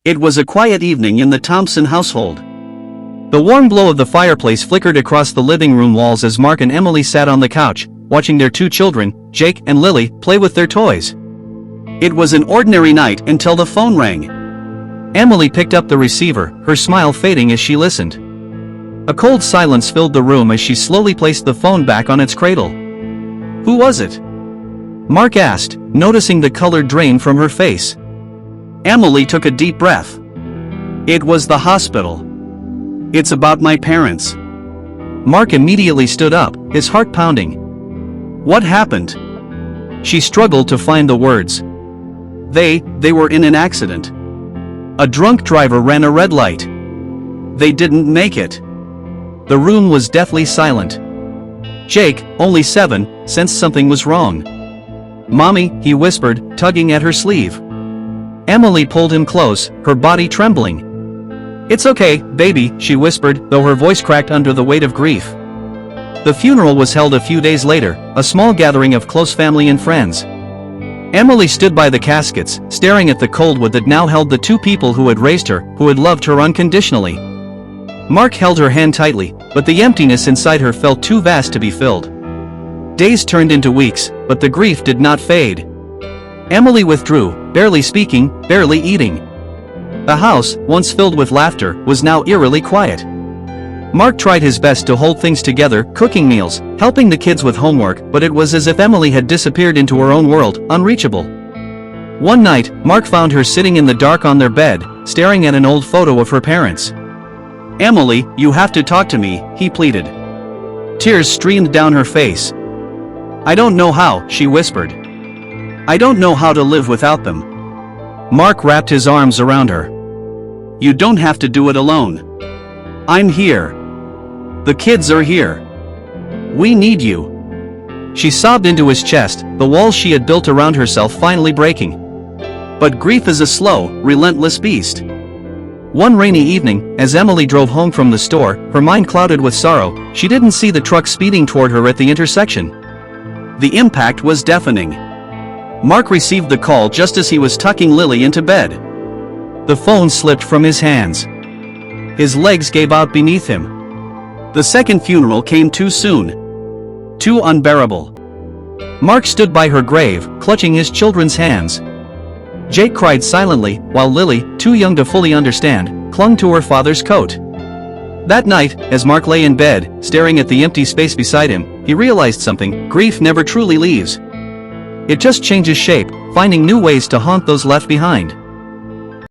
It was a quiet evening in the Thompson household. The warm glow of the fireplace flickered across the living room walls as Mark and Emily sat on the couch, watching their two children, Jake and Lily, play with their toys. It was an ordinary night until the phone rang. Emily picked up the receiver, her smile fading as she listened. A cold silence filled the room as she slowly placed the phone back on its cradle. "Who was it?" Mark asked, noticing the color drain from her face. Emily took a deep breath. "It was the hospital. It's about my parents." Mark immediately stood up, his heart pounding. "What happened?" She struggled to find the words. They were in an accident. A drunk driver ran a red light. They didn't make it." The room was deathly silent. Jake, only 7, sensed something was wrong. "Mommy," he whispered, tugging at her sleeve. Emily pulled him close, her body trembling. "It's okay, baby," she whispered, though her voice cracked under the weight of grief. The funeral was held a few days later, a small gathering of close family and friends. Emily stood by the caskets, staring at the cold wood that now held the two people who had raised her, who had loved her unconditionally. Mark held her hand tightly, but the emptiness inside her felt too vast to be filled. Days turned into weeks, but the grief did not fade. Emily withdrew, barely speaking, barely eating. The house, once filled with laughter, was now eerily quiet. Mark tried his best to hold things together, cooking meals, helping the kids with homework, but it was as if Emily had disappeared into her own world, unreachable. One night, Mark found her sitting in the dark on their bed, staring at an old photo of her parents. "Emily, you have to talk to me," he pleaded. Tears streamed down her face. "I don't know how," she whispered. "I don't know how to live without them." Mark wrapped his arms around her. "You don't have to do it alone. I'm here. The kids are here. We need you." She sobbed into his chest, the walls she had built around herself finally breaking. But grief is a slow, relentless beast. One rainy evening, as Emily drove home from the store, her mind clouded with sorrow, she didn't see the truck speeding toward her at the intersection. The impact was deafening. Mark received the call just as he was tucking Lily into bed. The phone slipped from his hands. His legs gave out beneath him. The second funeral came too soon. Too unbearable. Mark stood by her grave, clutching his children's hands. Jake cried silently, while Lily, too young to fully understand, clung to her father's coat. That night, as Mark lay in bed, staring at the empty space beside him, he realized something: grief never truly leaves. It just changes shape, finding new ways to haunt those left behind.